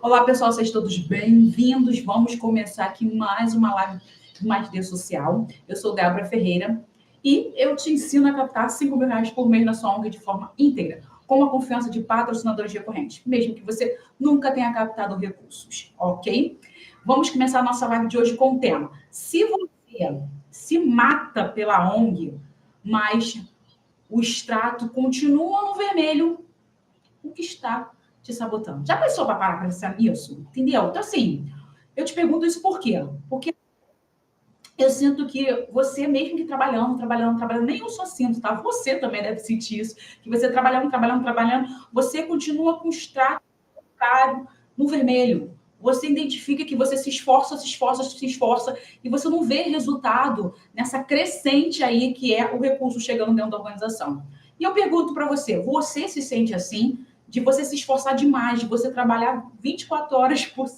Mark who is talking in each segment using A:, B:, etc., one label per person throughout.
A: Olá, pessoal, sejam todos bem-vindos. Vamos começar aqui mais uma live do Mais D Social. Eu sou Débora Ferreira e eu te ensino a captar R$ 5.000 por mês na sua ONG de forma íntegra, com a confiança de patrocinadores recorrentes, mesmo que você nunca tenha captado recursos, ok? Vamos começar a nossa live de hoje com o tema: se você se mata pela ONG, mas o extrato continua no vermelho, o que está te sabotando? Já pensou para parar para pensar nisso? Entendeu? Então, assim, eu te pergunto isso por quê? Porque eu sinto que você, mesmo que trabalhando, nem eu só sinto, tá? Você também deve sentir isso, que você trabalhando, você continua com o extrato bancário no vermelho. Você identifica que você se esforça, e você não vê resultado nessa crescente aí que é o recurso chegando dentro da organização. E eu pergunto para você se sente assim, de você se esforçar demais, de você trabalhar 24 horas por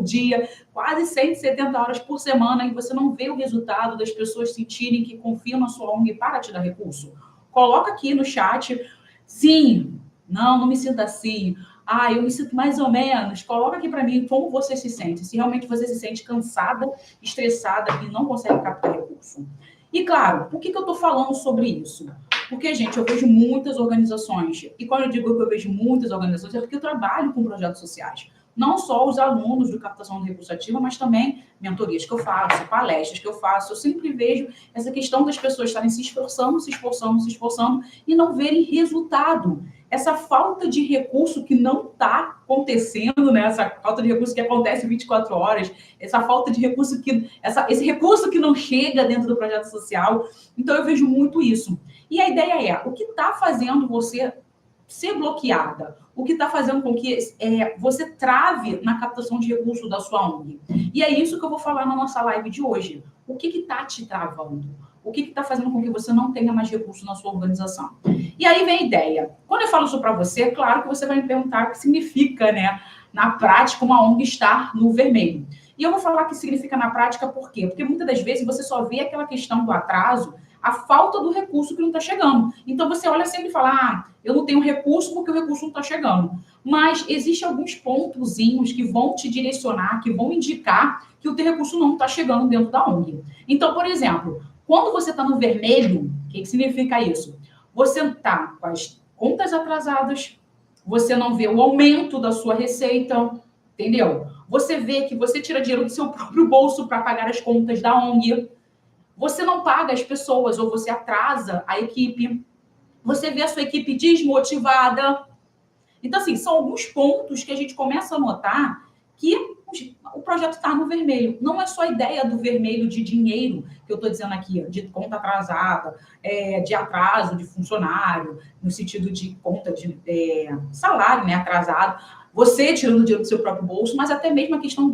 A: dia, quase 170 horas por semana, e você não vê o resultado das pessoas sentirem que confiam na sua ONG para te dar recurso? Coloca aqui no chat, sim, não me sinto assim. Eu me sinto mais ou menos. Coloca aqui para mim como você se sente. Se realmente você se sente cansada, estressada e não consegue captar recurso. E claro, por que eu estou falando sobre isso? Porque, gente, eu vejo muitas organizações. E quando eu digo que eu vejo muitas organizações, é porque eu trabalho com projetos sociais. Não só os alunos do Captação do Recurso Ativa, mas também mentorias que eu faço, palestras que eu faço. Eu sempre vejo essa questão das pessoas estarem se esforçando e não verem resultado. Essa falta de recurso que não está acontecendo, né? Essa falta de recurso que acontece 24 horas, essa falta de recurso esse recurso que não chega dentro do projeto social. Então, eu vejo muito isso. E a ideia é, o que está fazendo você ser bloqueada? O que está fazendo com que você trave na captação de recursos da sua ONG? E é isso que eu vou falar na nossa live de hoje. O que está te travando? O que está fazendo com que você não tenha mais recursos na sua organização? E aí vem a ideia. Quando eu falo isso para você, é claro que você vai me perguntar o que significa, né, na prática, uma ONG estar no vermelho. E eu vou falar o que significa na prática por quê? Porque muitas das vezes você só vê aquela questão do atraso, a falta do recurso que não está chegando. Então, você olha sempre e fala, eu não tenho recurso porque o recurso não está chegando. Mas existem alguns pontozinhos que vão te direcionar, que vão indicar que o teu recurso não está chegando dentro da ONG. Então, por exemplo, quando você está no vermelho, o que significa isso? Você está com as contas atrasadas, você não vê o aumento da sua receita, entendeu? Você vê que você tira dinheiro do seu próprio bolso para pagar as contas da ONG, você não paga as pessoas ou você atrasa a equipe, você vê a sua equipe desmotivada. Então, assim, são alguns pontos que a gente começa a notar que o projeto está no vermelho. Não é só a ideia do vermelho de dinheiro, que eu estou dizendo aqui, de conta atrasada, de atraso de funcionário, no sentido de conta de salário, né, atrasado, você tirando dinheiro do seu próprio bolso, mas até mesmo a questão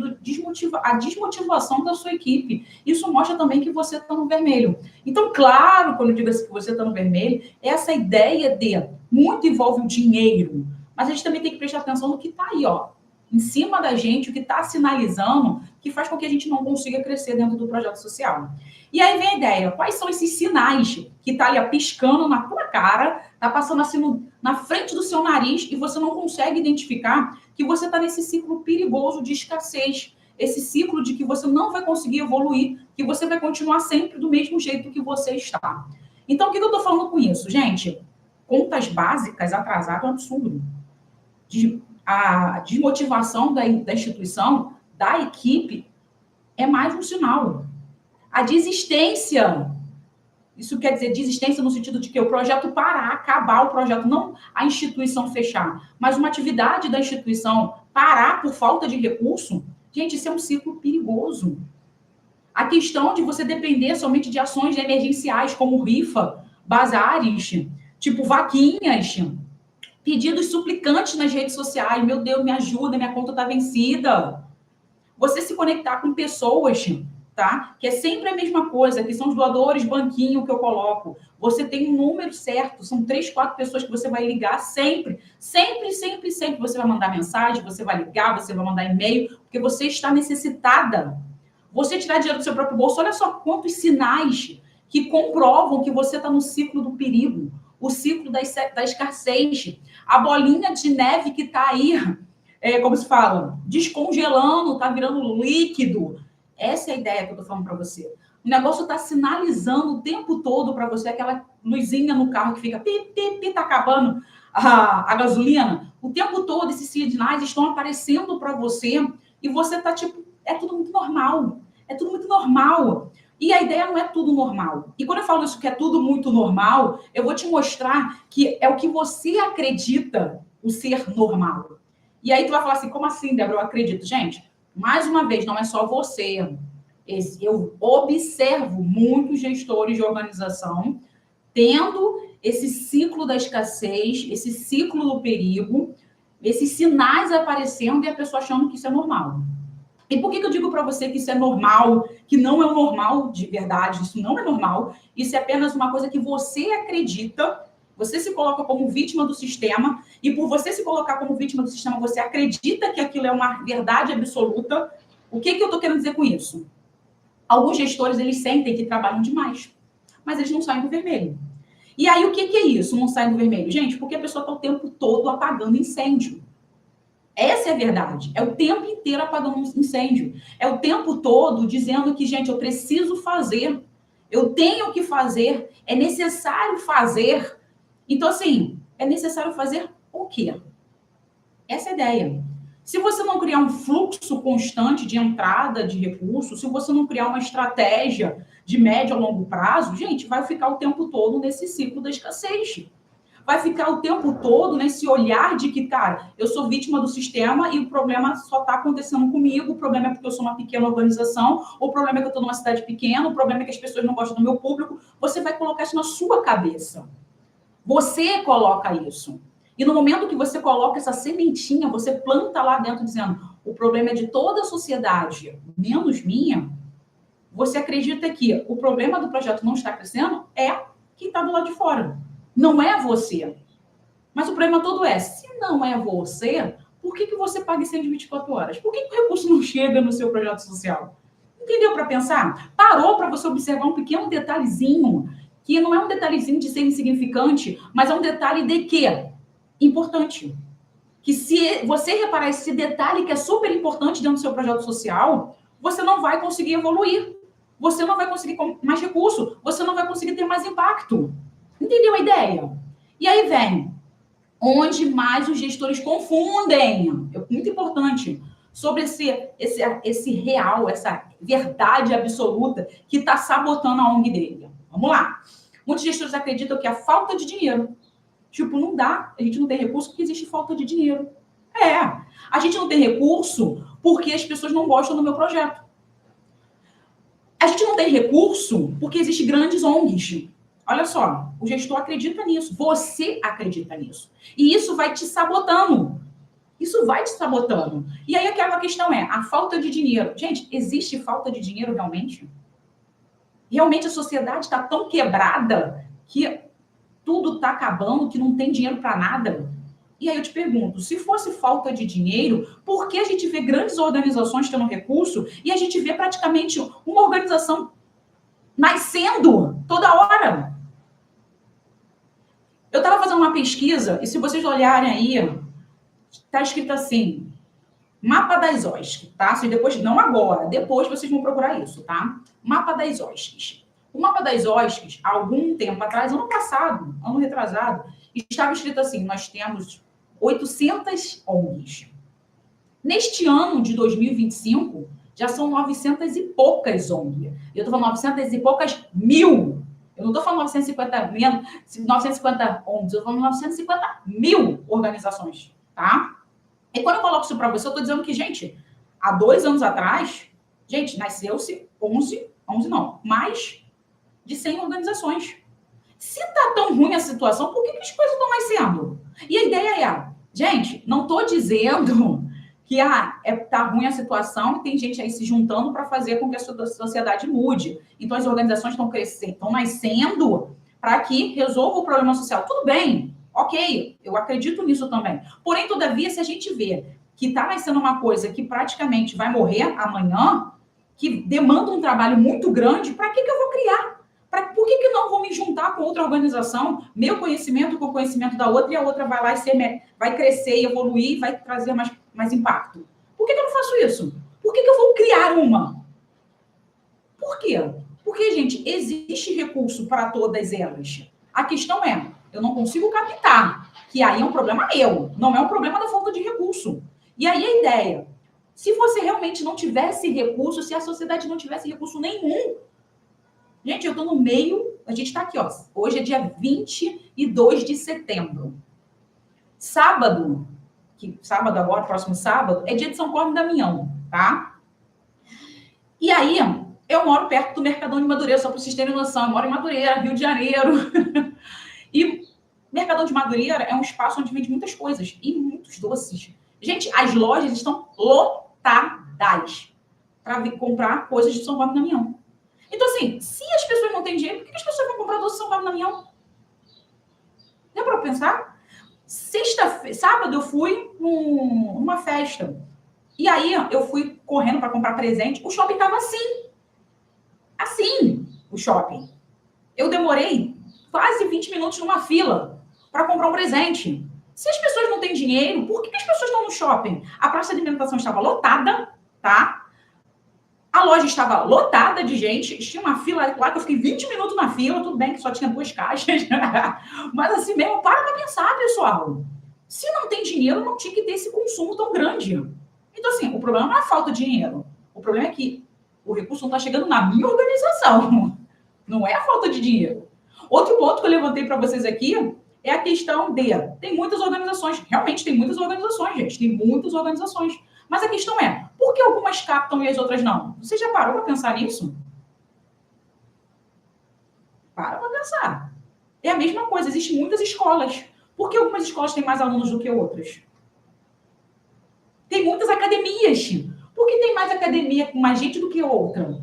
A: a desmotivação da sua equipe. Isso mostra também que você está no vermelho. Então, claro, quando eu digo assim, que você está no vermelho, essa ideia de muito envolve o dinheiro, mas a gente também tem que prestar atenção no que está aí, ó, em cima da gente, o que está sinalizando, que faz com que a gente não consiga crescer dentro do projeto social. E aí vem a ideia, quais são esses sinais que está ali piscando na tua cara, está passando assim na frente do seu nariz e você não consegue identificar que você está nesse ciclo perigoso de escassez, esse ciclo de que você não vai conseguir evoluir, que você vai continuar sempre do mesmo jeito que você está. Então, o que eu estou falando com isso? Gente, contas básicas atrasadas é um absurdo. A desmotivação da instituição, da equipe, é mais um sinal. A desistência, isso quer dizer desistência no sentido de que o projeto parar, acabar o projeto, não a instituição fechar, mas uma atividade da instituição parar por falta de recurso, gente, isso é um ciclo perigoso. A questão de você depender somente de ações emergenciais, como rifa, bazares, tipo vaquinhas, pedidos suplicantes nas redes sociais. Meu Deus, me ajuda, minha conta está vencida. Você se conectar com pessoas, tá? Que é sempre a mesma coisa, que são os doadores banquinho que eu coloco. Você tem um número certo, são 3, 4 pessoas que você vai ligar sempre. Sempre você vai mandar mensagem, você vai ligar, você vai mandar e-mail, porque você está necessitada. Você tirar dinheiro do seu próprio bolso, olha só quantos sinais que comprovam que você está no ciclo do perigo, o ciclo da escassez. A bolinha de neve que está aí como se fala, descongelando, está virando líquido. Essa é a ideia que eu estou falando para você. O negócio está sinalizando o tempo todo para você, aquela luzinha no carro que fica pi, pi, pi, tá acabando a gasolina. O tempo todo esses sinais estão aparecendo para você e você tá tipo, é tudo muito normal. É tudo muito normal. E a ideia não é tudo normal. E quando eu falo isso que é tudo muito normal, eu vou te mostrar que é o que você acredita o ser normal. E aí tu vai falar assim, como assim, Débora? Eu acredito. Gente, mais uma vez, não é só você. Eu observo muitos gestores de organização tendo esse ciclo da escassez, esse ciclo do perigo, esses sinais aparecendo e a pessoa achando que isso é normal. E por que eu digo para você que isso é normal, que não é o normal de verdade, isso não é normal, isso é apenas uma coisa que você acredita, você se coloca como vítima do sistema, e por você se colocar como vítima do sistema, você acredita que aquilo é uma verdade absoluta. O que eu estou querendo dizer com isso? Alguns gestores, eles sentem que trabalham demais, mas eles não saem do vermelho. E aí, o que é isso, não saem do vermelho? Gente, porque a pessoa está o tempo todo apagando incêndio. Essa é a verdade. É o tempo inteiro apagando um incêndio. É o tempo todo dizendo que, gente, eu preciso fazer. Eu tenho que fazer. É necessário fazer. Então, assim, é necessário fazer o quê? Essa é a ideia. Se você não criar um fluxo constante de entrada de recursos, se você não criar uma estratégia de médio a longo prazo, gente, vai ficar o tempo todo nesse ciclo da escassez. Vai ficar o tempo todo nesse olhar de que, cara, eu sou vítima do sistema e o problema só está acontecendo comigo, o problema é porque eu sou uma pequena organização, o problema é que eu estou numa cidade pequena, o problema é que as pessoas não gostam do meu público. Você vai colocar isso na sua cabeça. Você coloca isso. E no momento que você coloca essa sementinha, você planta lá dentro dizendo, o problema é de toda a sociedade, menos minha, você acredita que o problema do projeto não está crescendo é quem está do lado de fora. Não é você. Mas o problema todo é, se não é você, por que você paga 124 horas? Por que o recurso não chega no seu projeto social? Entendeu para pensar? Parou para você observar um pequeno detalhezinho, que não é um detalhezinho de ser insignificante, mas é um detalhe de quê? Importante. Que se você reparar esse detalhe que é super importante dentro do seu projeto social, você não vai conseguir evoluir. Você não vai conseguir mais recurso. Você não vai conseguir ter mais impacto. Entendeu a ideia? E aí vem onde mais os gestores confundem. É muito importante. Sobre esse real, essa verdade absoluta que está sabotando a ONG dele. Vamos lá. Muitos gestores acreditam que a falta de dinheiro. Tipo, não dá. A gente não tem recurso porque existe falta de dinheiro. A gente não tem recurso porque as pessoas não gostam do meu projeto. A gente não tem recurso porque existem grandes ONGs. Olha só, o gestor acredita nisso, você acredita nisso. E isso vai te sabotando. Isso vai te sabotando. E aí aquela questão é, a falta de dinheiro. Gente, existe falta de dinheiro realmente? Realmente a sociedade está tão quebrada que tudo está acabando, que não tem dinheiro para nada? E aí eu te pergunto, se fosse falta de dinheiro, por que a gente vê grandes organizações tendo recurso e a gente vê praticamente uma organização nascendo toda hora? Eu estava fazendo uma pesquisa, e se vocês olharem aí, está escrito assim, Mapa das OSCs, tá? Vocês depois, não agora, depois vocês vão procurar isso, tá? Mapa das OSCs. O Mapa das OSCs, há algum tempo atrás, ano passado, ano retrasado, estava escrito assim, nós temos 800 ONGs. Neste ano de 2025, já são 900 e poucas ONGs. Eu estou falando 900 e poucas mil. Eu não estou falando 950 ONGs, eu estou falando 950 mil organizações, tá? E quando eu coloco isso para você, eu estou dizendo que, gente, há 2 anos atrás, gente, nasceu-se mais de 100 organizações. Se está tão ruim a situação, por que as coisas estão nascendo? E a ideia é, gente, não estou dizendo que tá ruim a situação e tem gente aí se juntando para fazer com que a sociedade mude. Então, as organizações estão crescendo, estão nascendo para que resolva o problema social. Tudo bem, ok, eu acredito nisso também. Porém, todavia, se a gente vê que está nascendo uma coisa que praticamente vai morrer amanhã, que demanda um trabalho muito grande, para que eu vou criar? Por que não vou me juntar com outra organização, meu conhecimento com o conhecimento da outra, e a outra vai lá e vai crescer, evoluir, vai trazer mais impacto? Por que eu não faço isso? Por que eu vou criar uma? Por quê? Porque, gente, existe recurso para todas elas. A questão é, eu não consigo captar, que aí é um problema meu, não é um problema da falta de recurso. E aí a ideia, se você realmente não tivesse recurso, se a sociedade não tivesse recurso nenhum, gente, eu estou no meio, a gente está aqui, ó, hoje é dia 22 de setembro. Sábado agora, próximo sábado, é dia de São Cosme e Damião, tá? E aí, eu moro perto do Mercadão de Madureira, só para vocês terem noção, eu moro em Madureira, Rio de Janeiro. E Mercadão de Madureira é um espaço onde vende muitas coisas e muitos doces. Gente, as lojas estão lotadas para comprar coisas de São Cosme e Damião. Então, assim, se as pessoas não têm dinheiro, por que as pessoas vão comprar doce de São Cosme e Damião? Dá para pensar? Sábado eu fui numa festa. E aí eu fui correndo para comprar presente. O shopping estava assim. Assim, o shopping. Eu demorei quase 20 minutos numa fila para comprar um presente. Se as pessoas não têm dinheiro, por que as pessoas estão no shopping? A praça de alimentação estava lotada, tá? A loja estava lotada de gente, tinha uma fila lá que eu fiquei 20 minutos na fila, tudo bem que só tinha 2 caixas, mas assim mesmo, para pensar, pessoal. Se não tem dinheiro, não tinha que ter esse consumo tão grande. Então, assim, o problema não é a falta de dinheiro. O problema é que o recurso não está chegando na minha organização. Não é a falta de dinheiro. Outro ponto que eu levantei para vocês aqui é a questão de... Tem muitas organizações, realmente tem muitas organizações, gente. Tem muitas organizações. Mas a questão é, por que algumas captam e as outras não? Você já parou para pensar nisso? Para pensar. É a mesma coisa, existem muitas escolas. Por que algumas escolas têm mais alunos do que outras? Tem muitas academias. Por que tem mais academia com mais gente do que outra?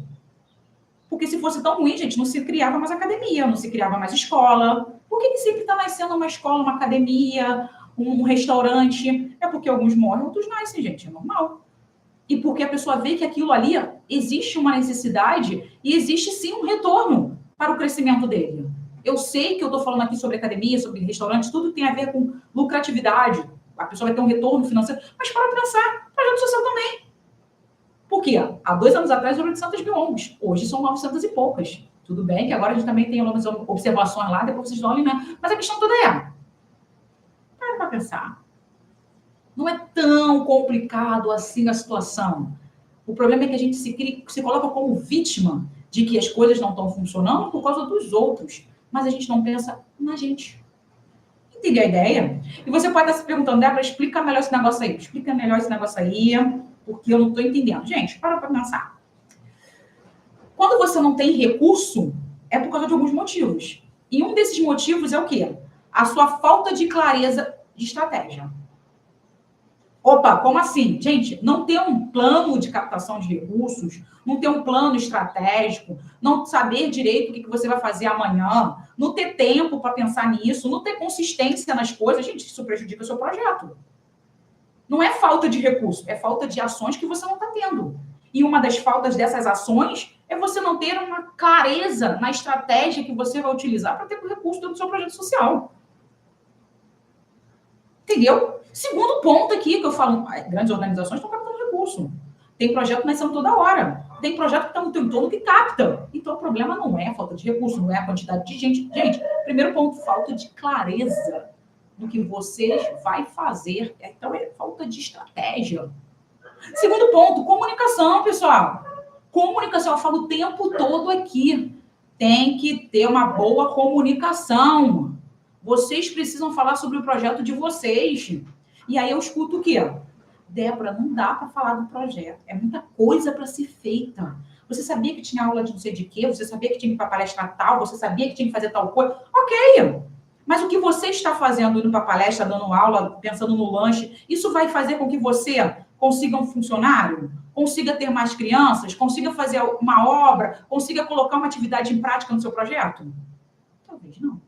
A: Porque se fosse tão ruim, gente, não se criava mais academia, não se criava mais escola. Por que sempre está nascendo uma escola, uma academia, um restaurante? É porque alguns morrem, outros nascem, gente, é normal. E porque a pessoa vê que aquilo ali existe uma necessidade e existe sim um retorno para o crescimento dele. Eu sei que eu estou falando aqui sobre academia, sobre restaurantes, tudo tem a ver com lucratividade. A pessoa vai ter um retorno financeiro, mas para pensar, projeto social também. Por quê? Há 2 anos atrás eram 800 mil ONGs, hoje são 900 e poucas. Tudo bem que agora a gente também tem algumas observações lá, depois vocês olhem, né? Mas a questão toda é, para pensar. Não é tão complicado assim a situação. O problema é que a gente se coloca como vítima de que as coisas não estão funcionando por causa dos outros. Mas a gente não pensa na gente. Entendeu a ideia? E você pode estar se perguntando, Débora, explica melhor esse negócio aí. Explica melhor esse negócio aí, porque eu não estou entendendo. Gente, para pensar. Quando você não tem recurso, é por causa de alguns motivos. E um desses motivos é o quê? A sua falta de clareza de estratégia. Opa, como assim? Gente, não ter um plano de captação de recursos, não ter um plano estratégico, não saber direito o que você vai fazer amanhã, não ter tempo para pensar nisso, não ter consistência nas coisas, gente, isso prejudica o seu projeto. Não é falta de recurso, é falta de ações que você não está tendo. E uma das faltas dessas ações é você não ter uma clareza na estratégia que você vai utilizar para ter o recurso do seu projeto social. Entendeu? Segundo ponto aqui que eu falo, grandes organizações estão captando recurso. Tem projeto nascendo toda hora. Tem projeto que está no teu entorno que capta. Então, o problema não é a falta de recurso, não é a quantidade de gente. Gente, primeiro ponto, falta de clareza no que você vai fazer. Então, é falta de estratégia. Segundo ponto, comunicação, pessoal. Comunicação, eu falo o tempo todo aqui. Tem que ter uma boa comunicação. Vocês precisam falar sobre o projeto de vocês. E aí eu escuto o quê? Débora, não dá para falar do projeto. É muita coisa para ser feita. Você sabia que tinha aula de não sei de quê? Você sabia que tinha que ir para palestra tal? Você sabia que tinha que fazer tal coisa? Ok. Mas o que você está fazendo, indo para palestra, dando aula, pensando no lanche, isso vai fazer com que você consiga um funcionário? Consiga ter mais crianças? Consiga fazer uma obra? Consiga colocar uma atividade em prática no seu projeto? Talvez não.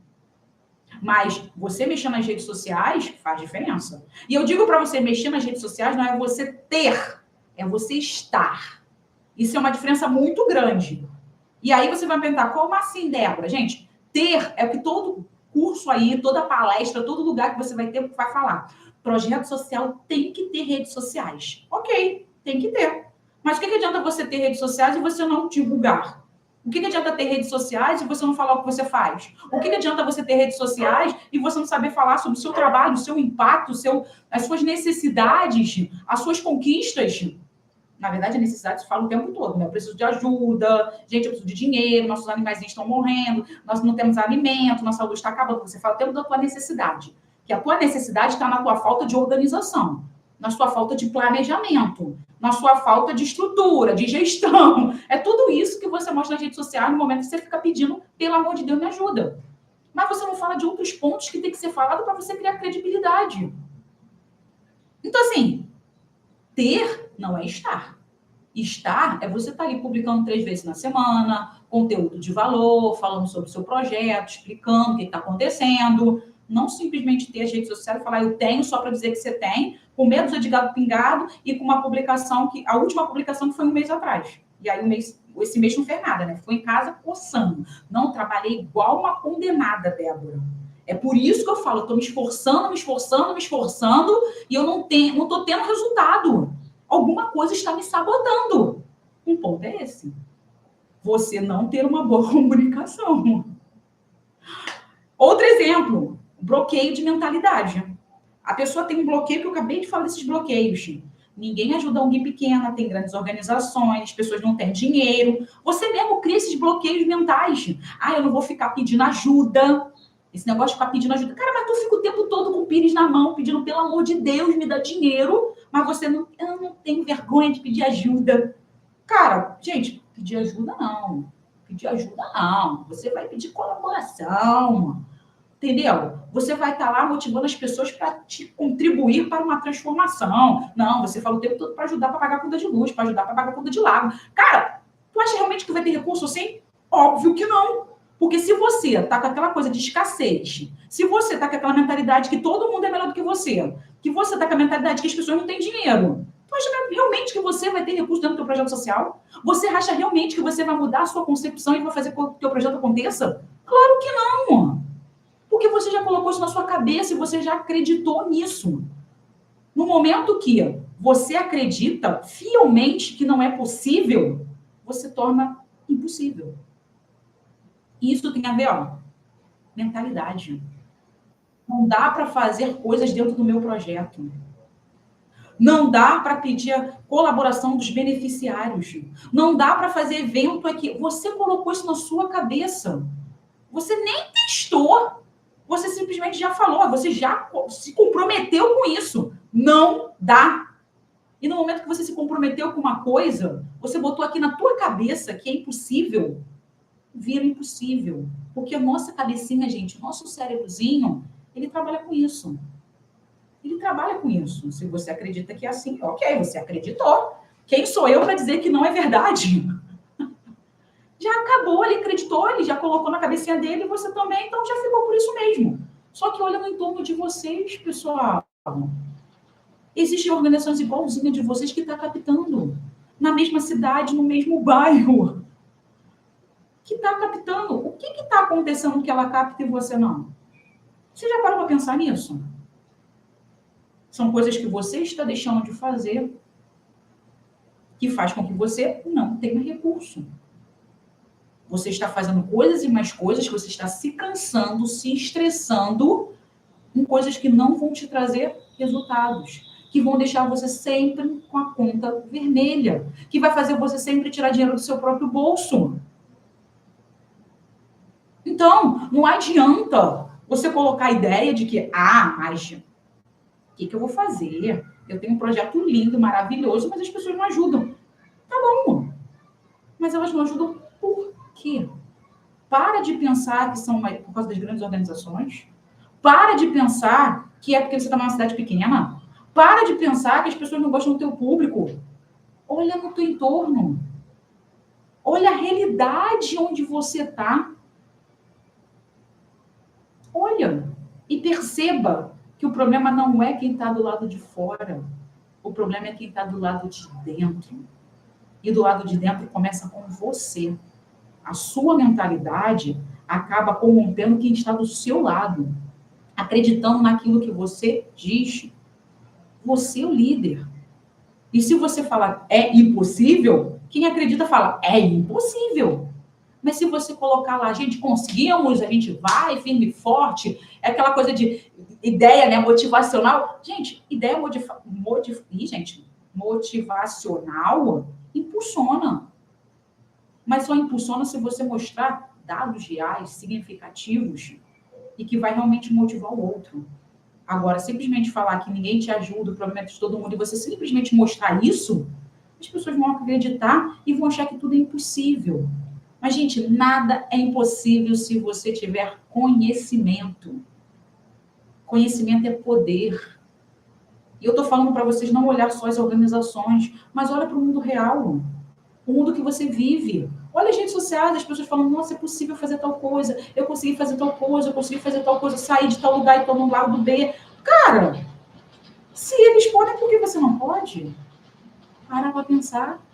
A: Mas você mexer nas redes sociais faz diferença. E eu digo para você, mexer nas redes sociais não é você ter, é você estar. Isso é uma diferença muito grande. E aí você vai perguntar, como assim, Débora? Gente, ter é o que todo curso aí, toda palestra, todo lugar que você vai ter, vai falar. Projeto social tem que ter redes sociais. Ok, tem que ter. Mas o que adianta você ter redes sociais e você não divulgar? O que adianta ter redes sociais e você não falar o que você faz? O que adianta você ter redes sociais e você não saber falar sobre o seu trabalho, o seu impacto, as suas necessidades, as suas conquistas? Na verdade, a necessidade se fala o tempo todo, né? Eu preciso de ajuda, gente, eu preciso de dinheiro, nossos animais estão morrendo, nós não temos alimento, nossa saúde está acabando. Você fala o tempo da tua necessidade. Que a tua necessidade está na tua falta de organização, na sua falta de planejamento, na sua falta de estrutura, de gestão. É tudo isso que você mostra nas redes sociais no momento que você fica pedindo, pelo amor de Deus, me ajuda. Mas você não fala de outros pontos que tem que ser falado para você criar credibilidade. Então, assim, ter não é estar. Estar é você estar ali publicando 3 vezes na semana, conteúdo de valor, falando sobre o seu projeto, explicando o que está acontecendo. Não simplesmente ter as redes sociais e falar, eu tenho só para dizer que você tem, com medo de gado pingado e com uma publicação que. A última publicação que foi um mês atrás. E aí esse mês não fez nada, né? Ficou em casa coçando. Não, trabalhei igual uma condenada, Débora. É por isso que eu falo, eu estou me esforçando, e eu não estou tendo resultado. Alguma coisa está me sabotando. Um ponto é esse. Você não ter uma boa comunicação. Outro exemplo, bloqueio de mentalidade. A pessoa tem um bloqueio, que eu acabei de falar desses bloqueios. Ninguém ajuda alguém pequena, tem grandes organizações, as pessoas não têm dinheiro. Você mesmo cria esses bloqueios mentais. Eu não vou ficar pedindo ajuda. Esse negócio de ficar pedindo ajuda. Cara, mas tu fica o tempo todo com o pires na mão, pedindo, pelo amor de Deus, me dá dinheiro. Mas você não... Eu não tenho vergonha de pedir ajuda. Cara, gente, pedir ajuda não. Pedir ajuda não. Você vai pedir colaboração. Entendeu? Você vai estar lá motivando as pessoas para te contribuir para uma transformação. Não, você fala o tempo todo para ajudar para pagar a conta de luz, para ajudar para pagar a conta de água. Cara, tu acha realmente que vai ter recurso assim? Óbvio que não. Porque se você tá com aquela coisa de escassez, se você tá com aquela mentalidade que todo mundo é melhor do que você tá com a mentalidade que as pessoas não têm dinheiro, tu acha realmente que você vai ter recurso dentro do teu projeto social? Você acha realmente que você vai mudar a sua concepção e vai fazer com que o teu projeto aconteça? Claro que não! Porque você já colocou isso na sua cabeça e você já acreditou nisso. No momento que você acredita fielmente que não é possível, você torna impossível. Isso tem a ver, mentalidade. Não dá para fazer coisas dentro do meu projeto. Não dá para pedir a colaboração dos beneficiários. Não dá para fazer evento aqui. Você colocou isso na sua cabeça. Você nem testou. Você simplesmente já falou. Você já se comprometeu com isso. Não dá. E no momento que você se comprometeu com uma coisa, você botou aqui na tua cabeça que é impossível, vira impossível. Porque a nossa cabecinha, gente, o nosso cérebrozinho, ele trabalha com isso. Ele trabalha com isso. Se você acredita que é assim, ok, você acreditou. Quem sou eu para dizer que não é verdade? Já acabou, ele acreditou, ele já colocou na cabecinha dele, e você também, então já ficou por isso mesmo. Só que olha no entorno de vocês, pessoal. Existem organizações igualzinhas de vocês que estão captando. Na mesma cidade, no mesmo bairro. Que está captando. O que está acontecendo que ela capta e você não? Você já parou para pensar nisso? São coisas que você está deixando de fazer que faz com que você não tenha recurso. Você está fazendo coisas e mais coisas, que você está se cansando, se estressando em coisas que não vão te trazer resultados, que vão deixar você sempre com a conta vermelha, que vai fazer você sempre tirar dinheiro do seu próprio bolso. Então, não adianta você colocar a ideia de que, mas o que eu vou fazer? Eu tenho um projeto lindo, maravilhoso, mas as pessoas não ajudam. Tá bom. Mas elas não ajudam por quê? Para de pensar que são por causa das grandes organizações. Para de pensar que é porque você está numa cidade pequena. Para de pensar que as pessoas não gostam do teu público. Olha no teu entorno. Olha a realidade onde você está. Olha e perceba que o problema não é quem está do lado de fora. O problema é quem está do lado de dentro. E do lado de dentro começa com você. A sua mentalidade acaba corrompendo quem está do seu lado, acreditando naquilo que você diz. Você é o líder. E se você falar é impossível, quem acredita fala é impossível. Mas se você colocar lá, gente, conseguimos, a gente vai firme e forte, é aquela coisa de ideia, né, motivacional. Gente, ideia motivacional impulsiona. Mas só impulsiona se você mostrar dados reais, significativos, e que vai realmente motivar o outro. Agora, simplesmente falar que ninguém te ajuda, o problema é de todo mundo, e você simplesmente mostrar isso, as pessoas vão acreditar e vão achar que tudo é impossível. Mas, gente, nada é impossível se você tiver conhecimento. Conhecimento é poder. E eu estou falando para vocês não olhar só as organizações, mas olha para o mundo real. O mundo que você vive. Olha as redes sociais, as pessoas falam, nossa, é possível fazer tal coisa, eu consegui fazer tal coisa, eu consegui fazer tal coisa, sair de tal lugar e estou no lado B. Cara, se eles podem, por que você não pode? Para pensar.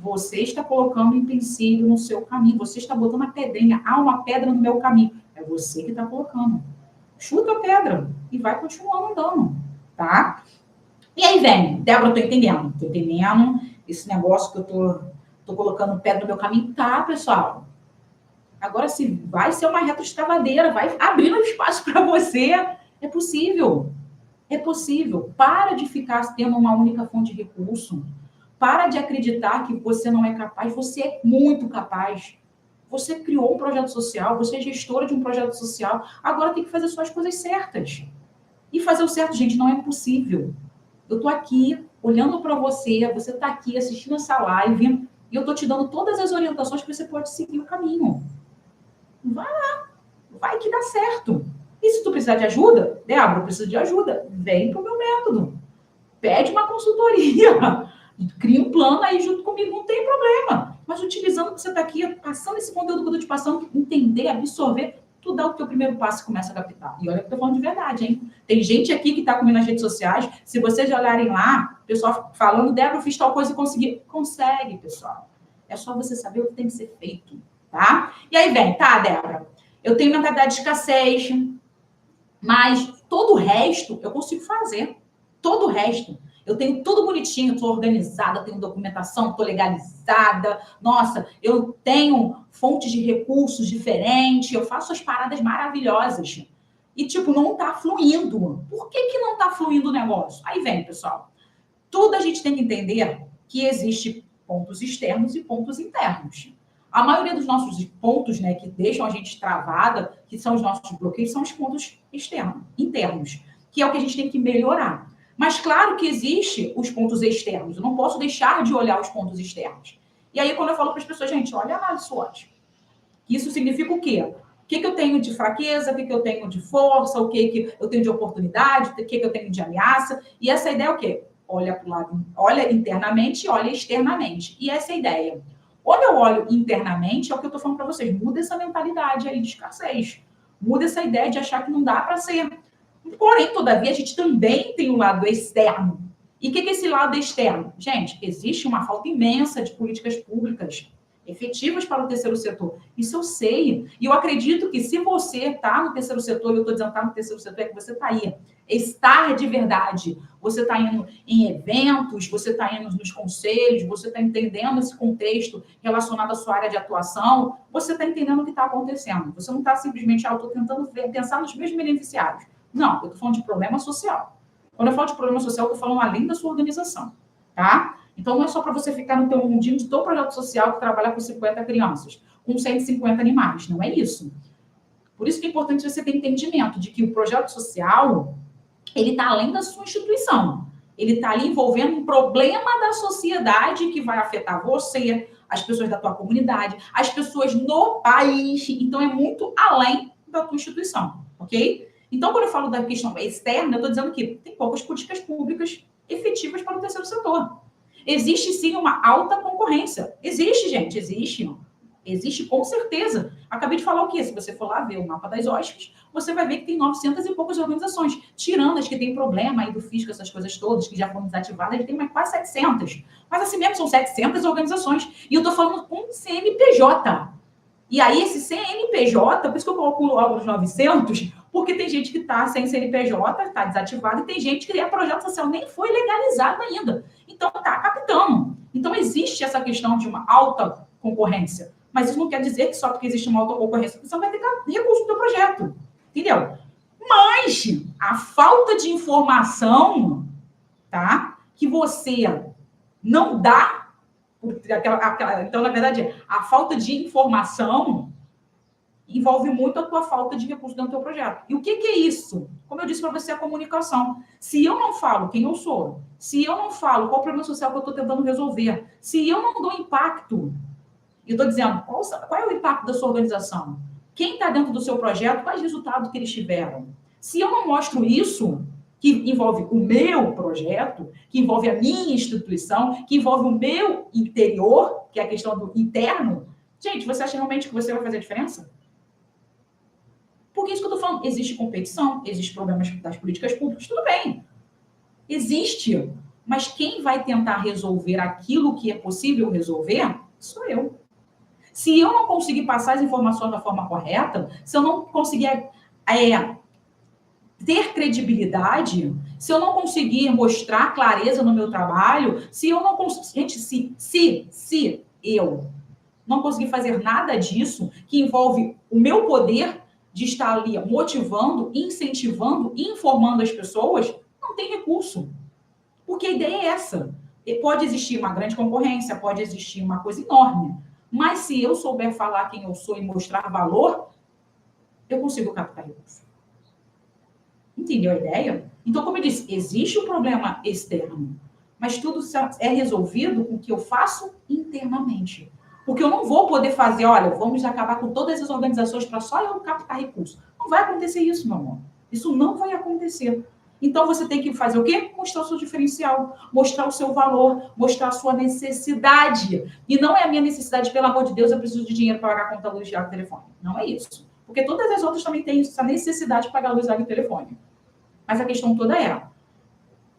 A: Você está colocando um empecilho no seu caminho, você está botando a pedrinha. Há uma pedra no meu caminho. É você que está colocando. Chuta a pedra e vai continuando andando, tá? E aí vem, Débora, tô entendendo esse negócio que eu tô colocando pedra no meu caminho. Tá, pessoal. Agora, se vai ser uma reta escavadeira, vai abrindo espaço para você. É possível. É possível. Para de ficar tendo uma única fonte de recurso. Para de acreditar que você não é capaz. Você é muito capaz. Você criou um projeto social, você é gestora de um projeto social. Agora tem que fazer só as coisas certas. E fazer o certo, gente, não é possível. Eu tô aqui olhando para você está aqui assistindo essa live e eu tô te dando todas as orientações que você pode seguir o caminho. Vai lá, vai que dá certo. E se tu precisar de ajuda, Débora, eu preciso de ajuda, vem pro meu método. Pede uma consultoria, cria um plano aí junto comigo, não tem problema. Mas utilizando que você está aqui, passando esse conteúdo que eu estou te passando, entender, absorver, tu dá o teu primeiro passo e começa a captar. E olha que eu tô falando de verdade, hein? Tem gente aqui que está comigo nas redes sociais, se vocês olharem lá, o pessoal falando, Débora, eu fiz tal coisa e consegui. Consegue, pessoal. É só você saber o que tem que ser feito, tá? E aí vem, tá, Débora? Eu tenho mentalidade de escassez, mas todo o resto eu consigo fazer. Todo o resto. Eu tenho tudo bonitinho, estou organizada, tenho documentação, estou legalizada. Nossa, eu tenho fontes de recursos diferentes, eu faço as paradas maravilhosas. E, tipo, não está fluindo. Por que não está fluindo o negócio? Aí vem, pessoal. Tudo a gente tem que entender que existe pontos externos e pontos internos. A maioria dos nossos pontos, né, que deixam a gente travada, que são os nossos bloqueios, são os pontos externos, internos, que é o que a gente tem que melhorar. Mas claro que existe os pontos externos. Eu não posso deixar de olhar os pontos externos. E aí, quando eu falo para as pessoas, gente, olha a análise SWOT. Isso significa o quê? O que eu tenho de fraqueza, o que eu tenho de força, o que eu tenho de oportunidade, o que eu tenho de ameaça. E essa ideia é o quê? Olha para o lado, olha internamente e olha externamente. E essa é a ideia. Quando eu olho internamente, é o que eu estou falando para vocês. Muda essa mentalidade aí de escassez. Muda essa ideia de achar que não dá para ser. Porém, todavia, a gente também tem um lado externo. E o que é esse lado externo? Gente, existe uma falta imensa de políticas públicas efetivas para o terceiro setor. Isso eu sei. E eu acredito que se você está no terceiro setor, e eu estou dizendo que está no terceiro setor, é que você está aí. Estar de verdade. Você está indo em eventos, você está indo nos conselhos, você está entendendo esse contexto relacionado à sua área de atuação, você está entendendo o que está acontecendo. Você não está simplesmente, eu estou tentando pensar nos meus beneficiários. Não, eu estou falando de problema social. Quando eu falo de problema social, eu estou falando além da sua organização, tá? Então, não é só para você ficar no teu mundinho de teu projeto social que trabalha com 50 crianças, com 150 animais. Não é isso. Por isso que é importante você ter entendimento de que o projeto social, ele está além da sua instituição. Ele está ali envolvendo um problema da sociedade que vai afetar você, as pessoas da tua comunidade, as pessoas no país. Então, é muito além da tua instituição, ok? Então, quando eu falo da questão externa, eu estou dizendo que tem poucas políticas públicas efetivas para o terceiro setor. Existe, sim, uma alta concorrência. Existe, gente, existe. Existe, com certeza. Acabei de falar o quê? Se você for lá ver o mapa das OSCs, você vai ver que tem 900 e poucas organizações. Tirando as que tem problema aí do fisco, essas coisas todas, que já foram desativadas, ele tem mais quase 700. Mas assim mesmo, são 700 organizações. E eu estou falando com CNPJ. E aí, esse CNPJ, por isso que eu coloco logo os 900, porque tem gente que está sem CNPJ, está desativado, e tem gente que projeto social nem foi legalizado ainda. Então, está captando. Então, existe essa questão de uma alta concorrência. Mas isso não quer dizer que só porque existe uma alta concorrência, você não vai ter recurso do seu projeto. Entendeu? Mas a falta de informação, tá? Que você não dá. Então, na verdade, a falta de informação envolve muito a tua falta de recurso dentro do teu projeto. E o que é isso? Como eu disse para você, a comunicação. Se eu não falo quem eu sou, se eu não falo qual o problema social que eu estou tentando resolver, se eu não dou impacto, eu estou dizendo qual é o impacto da sua organização, quem está dentro do seu projeto, quais resultados que eles tiveram. Se eu não mostro isso, que envolve o meu projeto, que envolve a minha instituição, que envolve o meu interior, que é a questão do interno, gente, você acha realmente que você vai fazer a diferença? Porque isso que eu estou falando, existe competição, existe problemas das políticas públicas, tudo bem. Existe, mas quem vai tentar resolver aquilo que é possível resolver, sou eu. Se eu não conseguir passar as informações da forma correta, se eu não conseguir ter credibilidade, se eu não conseguir mostrar clareza no meu trabalho, se eu não conseguir... Gente, se eu não conseguir fazer nada disso, que envolve o meu poder de estar ali motivando, incentivando, informando as pessoas, não tem recurso. Porque a ideia é essa. Pode existir uma grande concorrência, pode existir uma coisa enorme, mas se eu souber falar quem eu sou e mostrar valor, eu consigo captar recurso. Entendeu a ideia? Então, como eu disse, existe um problema externo, mas tudo é resolvido com o que eu faço internamente. Porque eu não vou poder fazer, olha, vamos acabar com todas as organizações para só eu captar recurso. Não vai acontecer isso, meu amor. Isso não vai acontecer. Então, você tem que fazer o quê? Mostrar o seu diferencial, mostrar o seu valor, mostrar a sua necessidade. E não é a minha necessidade, pelo amor de Deus, eu preciso de dinheiro para pagar a conta, luz, água e telefone. Não é isso. Porque todas as outras também têm essa necessidade de pagar luz, água e telefone. Mas a questão toda é,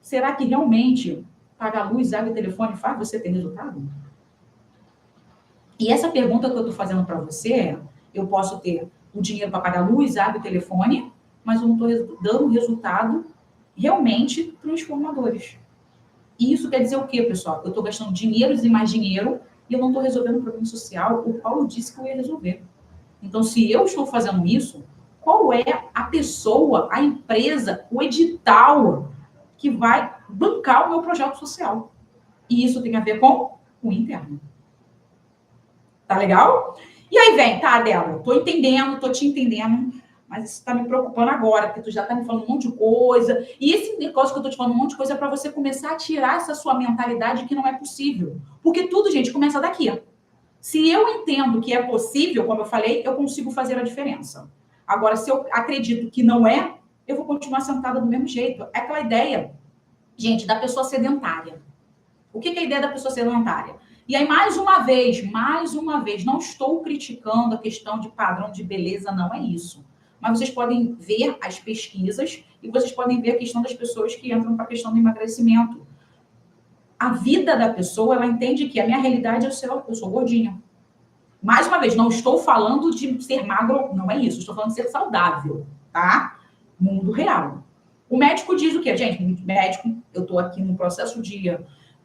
A: será que realmente pagar luz, água e telefone faz você ter resultado? E essa pergunta que eu estou fazendo para você é, eu posso ter o dinheiro para pagar luz, água e telefone, mas eu não estou dando resultado realmente transformadores. E isso quer dizer o quê, pessoal? Eu estou gastando dinheiro e mais dinheiro e eu não estou resolvendo um problema social, o qual eu disse que eu ia resolver. Então, se eu estou fazendo isso, qual é a pessoa, a empresa, o edital que vai bancar o meu projeto social? E isso tem a ver com o interno. Tá legal? E aí vem, tá, Débora, tô entendendo, tô te entendendo, mas isso tá me preocupando agora, porque tu já tá me falando um monte de coisa. E esse negócio que eu tô te falando um monte de coisa é para você começar a tirar essa sua mentalidade que não é possível. Porque tudo, gente, começa daqui. Se eu entendo que é possível, como eu falei, eu consigo fazer a diferença. Agora, se eu acredito que não é, eu vou continuar sentada do mesmo jeito. É aquela ideia, gente, da pessoa sedentária. O que é a ideia da pessoa sedentária? E aí, mais uma vez, não estou criticando a questão de padrão de beleza, não é isso. Mas vocês podem ver as pesquisas e vocês podem ver a questão das pessoas que entram para a questão do emagrecimento. A vida da pessoa, ela entende que a minha realidade é eu sou gordinha. Mais uma vez, não estou falando de ser magro, não é isso. Estou falando de ser saudável, tá? Mundo real. O médico diz o quê? Gente, médico, eu estou aqui no processo de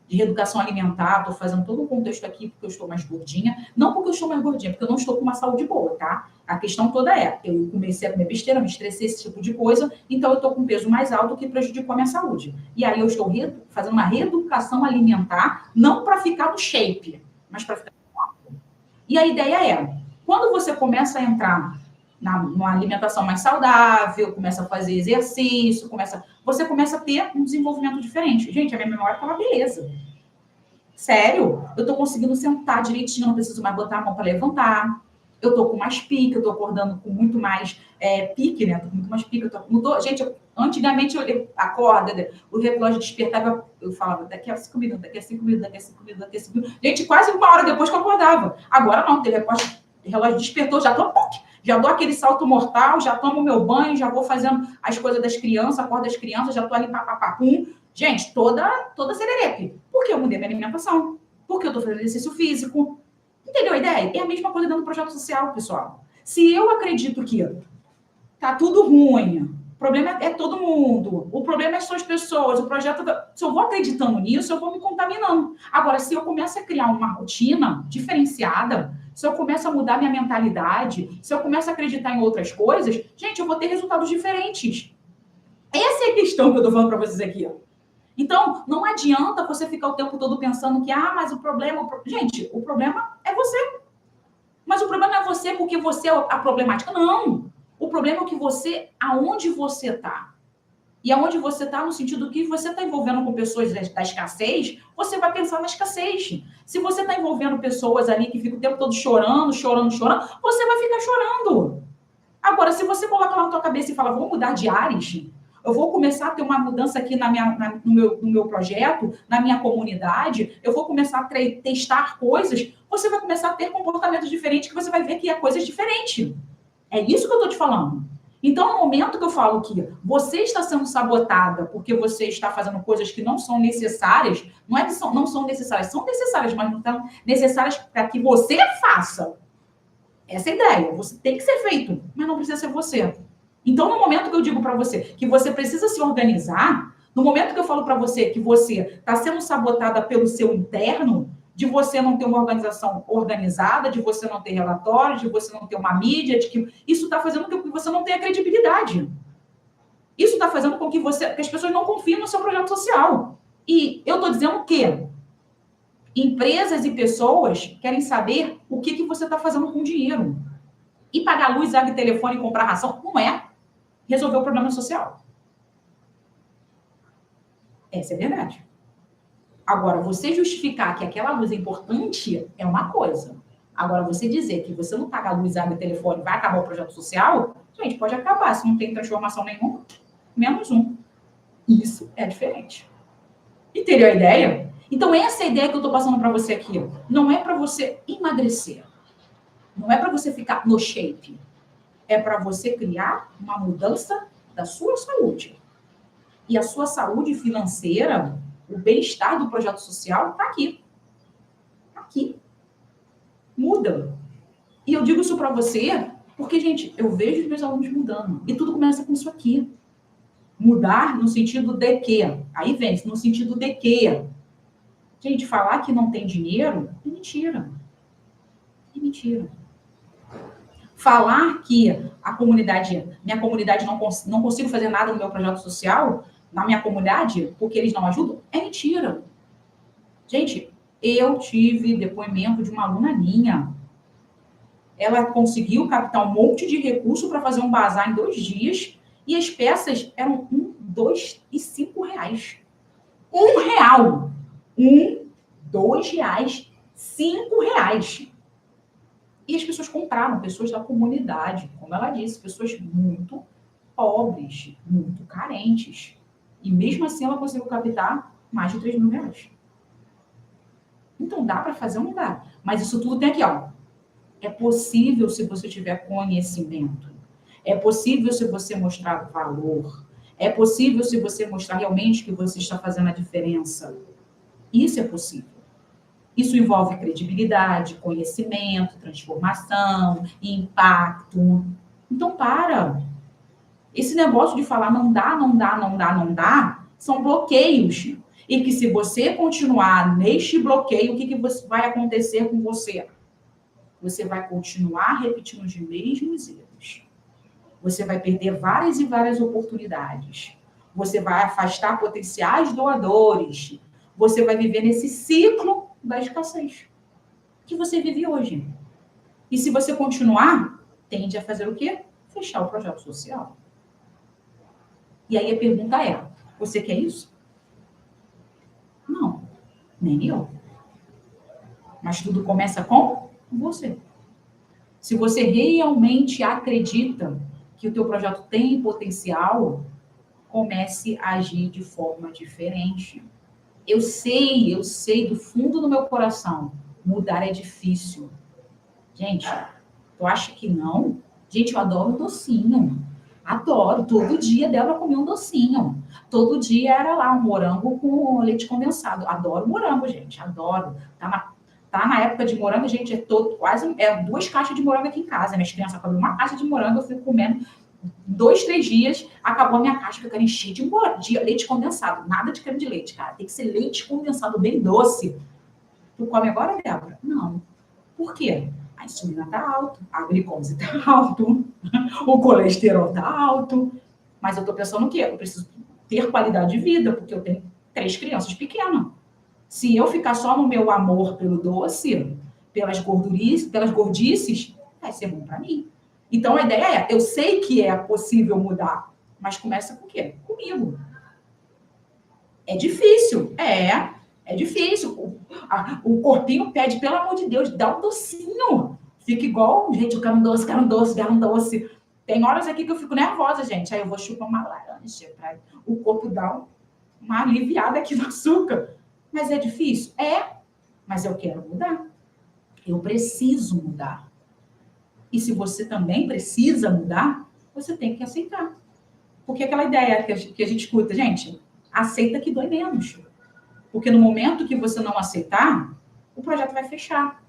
A: reeducação alimentar, estou fazendo todo um contexto aqui porque eu estou mais gordinha. Não porque eu estou mais gordinha, porque eu não estou com uma saúde boa, tá? A questão toda é, eu comecei a comer besteira, me estressei, esse tipo de coisa, então eu estou com um peso mais alto que prejudicou a minha saúde. E aí eu estou fazendo uma reeducação alimentar, não para ficar no shape, mas para ficar no corpo. E a ideia é, quando você começa a entrar numa alimentação mais saudável, começa a fazer exercício, você começa a ter um desenvolvimento diferente. Gente, a minha memória tá uma beleza. Sério, eu tô conseguindo sentar direitinho, não preciso mais botar a mão para levantar. Eu tô com mais pique, eu tô acordando com muito mais pique, né? Tô com muito mais pique. Gente, antigamente eu acorda, o relógio despertava, eu falava, daqui a 5 minutos, daqui a 5 minutos, daqui a 5 minutos, daqui a 5 minutos. Gente, quase uma hora depois que eu acordava. Agora não, o relógio despertou, já dou aquele salto mortal, já tomo meu banho, já vou fazendo as coisas das crianças, acordo das crianças, já tô ali papapapum. Gente, toda serelepe. Porque eu mudei minha alimentação. Porque eu estou fazendo exercício físico. Entendeu a ideia? É a mesma coisa dentro do projeto social, pessoal. Se eu acredito que tá tudo ruim, o problema é todo mundo, o problema são as pessoas, o projeto... Se eu vou acreditando nisso, eu vou me contaminando. Agora, se eu começo a criar uma rotina diferenciada, se eu começo a mudar minha mentalidade, se eu começo a acreditar em outras coisas, gente, eu vou ter resultados diferentes. Essa é a questão que eu tô falando para vocês aqui, ó. Então, não adianta você ficar o tempo todo pensando que, mas o problema... Gente, o problema é você. Mas o problema não é você porque você é a problemática. Não. O problema é o que você, aonde você está. E aonde você está no sentido que você está envolvendo com pessoas da escassez, você vai pensar na escassez. Se você está envolvendo pessoas ali que ficam o tempo todo chorando, você vai ficar chorando. Agora, se você coloca lá na tua cabeça e fala, vou mudar de ares, eu vou começar a ter uma mudança aqui no meu projeto, na minha comunidade, eu vou começar a testar coisas, você vai começar a ter comportamentos diferentes, que você vai ver que é coisas diferentes. É isso que eu estou te falando. Então, no momento que eu falo que você está sendo sabotada porque você está fazendo coisas que não são necessárias, não é que não são necessárias, são necessárias, mas não são necessárias para que você faça. Essa é a ideia. Você tem que ser feito, mas não precisa ser você. Então, no momento que eu digo para você que você precisa se organizar, no momento que eu falo para você que você está sendo sabotada pelo seu interno, de você não ter uma organização organizada, de você não ter relatórios, de você não ter uma mídia, de que isso está fazendo com que você não tenha credibilidade. Isso está fazendo com que as pessoas não confiem no seu projeto social. E eu estou dizendo que empresas e pessoas querem saber o que você está fazendo com o dinheiro. E pagar luz, água e telefone e comprar ração não é resolver o problema social. Essa é a verdade. Agora, você justificar que aquela luz é importante é uma coisa. Agora, você dizer que você não paga luz, água e telefone vai acabar o projeto social, gente, pode acabar. Se não tem transformação nenhuma, menos um. Isso é diferente. Entendeu a ideia? Então, essa é a ideia que eu estou passando para você aqui. Não é para você emagrecer. Não é para você ficar no shape. É para você criar uma mudança da sua saúde. E a sua saúde financeira, o bem-estar do projeto social está aqui. Está aqui. Muda. E eu digo isso para você porque, gente, eu vejo os meus alunos mudando. E tudo começa com isso aqui. Mudar no sentido de que. Aí vem, no sentido de que. Gente, falar que não tem dinheiro é mentira. É mentira. Falar que minha comunidade não consigo fazer nada no meu projeto social, na minha comunidade, porque eles não ajudam, é mentira. Gente, eu tive depoimento de uma aluna minha. Ela conseguiu captar um monte de recurso para fazer um bazar em 2 dias e as peças eram 1, 2 e 5 reais. R$1. 1, 2 reais, 5 reais. E as pessoas compraram, pessoas da comunidade, como ela disse, pessoas muito pobres, muito carentes. E mesmo assim ela conseguiu captar mais de 3 mil reais. Então dá para fazer ou não dá? Mas isso tudo tem aqui, ó. É possível se você tiver conhecimento. É possível se você mostrar valor. É possível se você mostrar realmente que você está fazendo a diferença. Isso é possível. Isso envolve credibilidade, conhecimento, transformação, impacto. Então, para. Esse negócio de falar não dá, não dá, não dá, não dá, são bloqueios. E que se você continuar neste bloqueio, o que vai acontecer com você? Você vai continuar repetindo os mesmos erros. Você vai perder várias e várias oportunidades. Você vai afastar potenciais doadores. Você vai viver nesse ciclo da escassez que você vive hoje. E se você continuar, tende a fazer o quê? Fechar o projeto social. E aí a pergunta é, você quer isso? Não, nem eu. Mas tudo começa com você. Se você realmente acredita que o teu projeto tem potencial, comece a agir de forma diferente. Eu sei do fundo do meu coração, mudar é difícil. Gente, tu acha que não? Gente, eu adoro docinho. Adoro. Todo dia Débora comia um docinho. Todo dia era lá um morango com leite condensado. Adoro morango, gente. Adoro. Tá na época de morango, gente, quase 2 caixas de morango aqui em casa. Minhas crianças comem uma caixa de morango, eu fico comendo 2, 3 dias, acabou a minha caixa, que eu quero encher de leite condensado. Nada de creme de leite, cara. Tem que ser leite condensado bem doce. Tu come agora, Débora? Não. Por quê? A insulina tá alta, a glicose tá alto, o colesterol tá alto. Mas eu tô pensando o quê? Eu preciso ter qualidade de vida, porque eu tenho 3 crianças pequenas. Se eu ficar só no meu amor pelo doce, pelas gordices, vai ser bom para mim. Então, a ideia é, eu sei que é possível mudar, mas começa com o quê? Comigo. É difícil. É difícil. O corpinho pede, pelo amor de Deus, dá um docinho. Fica igual, gente, eu quero um doce, quero um doce, quero um doce. Tem horas aqui que eu fico nervosa, gente. Aí eu vou chupar uma laranja para o corpo dar uma aliviada aqui no açúcar. Mas é difícil? Mas eu quero mudar. Eu preciso mudar. E se você também precisa mudar, você tem que aceitar. Porque aquela ideia que a gente escuta, gente, aceita que dói menos. Porque no momento que você não aceitar, o projeto vai fechar.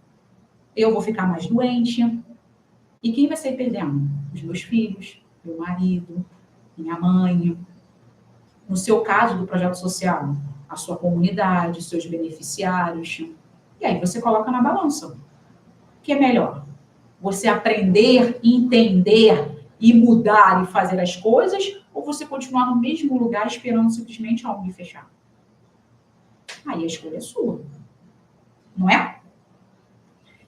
A: Eu vou ficar mais doente. E quem vai sair perdendo? Os meus filhos, meu marido, minha mãe. No seu caso do projeto social, a sua comunidade, seus beneficiários. E aí você coloca na balança. O que é melhor? Você aprender, entender e mudar e fazer as coisas, ou você continuar no mesmo lugar esperando simplesmente a ONG fechar? Aí a escolha é sua. Não é?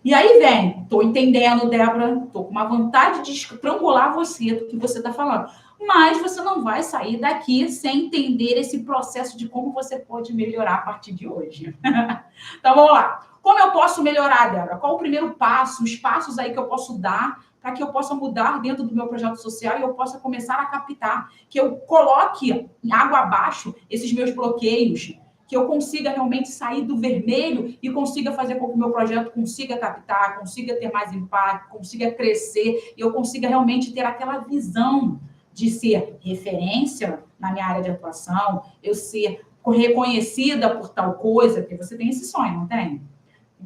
A: E aí vem, tô entendendo, Débora, tô com uma vontade de estrangular você do que você está falando. Mas você não vai sair daqui sem entender esse processo de como você pode melhorar a partir de hoje. Então, vamos lá. Como eu posso melhorar, Débora? Qual o primeiro passo, os passos aí que eu posso dar para que eu possa mudar dentro do meu projeto social e eu possa começar a captar, que eu coloque em água abaixo esses meus bloqueios, que eu consiga realmente sair do vermelho e consiga fazer com que o meu projeto consiga captar, consiga ter mais impacto, consiga crescer e eu consiga realmente ter aquela visão de ser referência na minha área de atuação, eu ser reconhecida por tal coisa, porque você tem esse sonho, não tem?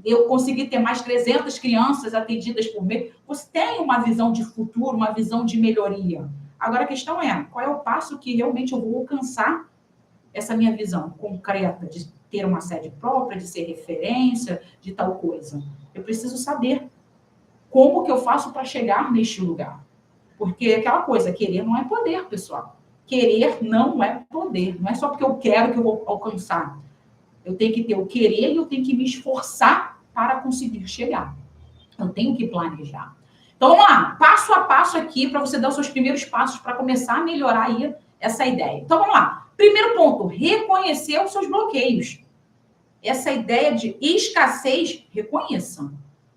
A: Eu conseguir ter mais 300 crianças atendidas por mês. Você tem uma visão de futuro, uma visão de melhoria. Agora, a questão é, qual é o passo que realmente eu vou alcançar essa minha visão concreta de ter uma sede própria, de ser referência, de tal coisa? Eu preciso saber como que eu faço para chegar neste lugar. Porque aquela coisa, querer não é poder, pessoal. Querer não é poder. Não é só porque eu quero que eu vou alcançar. Eu tenho que ter o querer e eu tenho que me esforçar para conseguir chegar. Eu tenho que planejar. Então, vamos lá. Passo a passo aqui para você dar os seus primeiros passos para começar a melhorar aí essa ideia. Então, vamos lá. Primeiro ponto, reconhecer os seus bloqueios. Essa ideia de escassez, reconheça.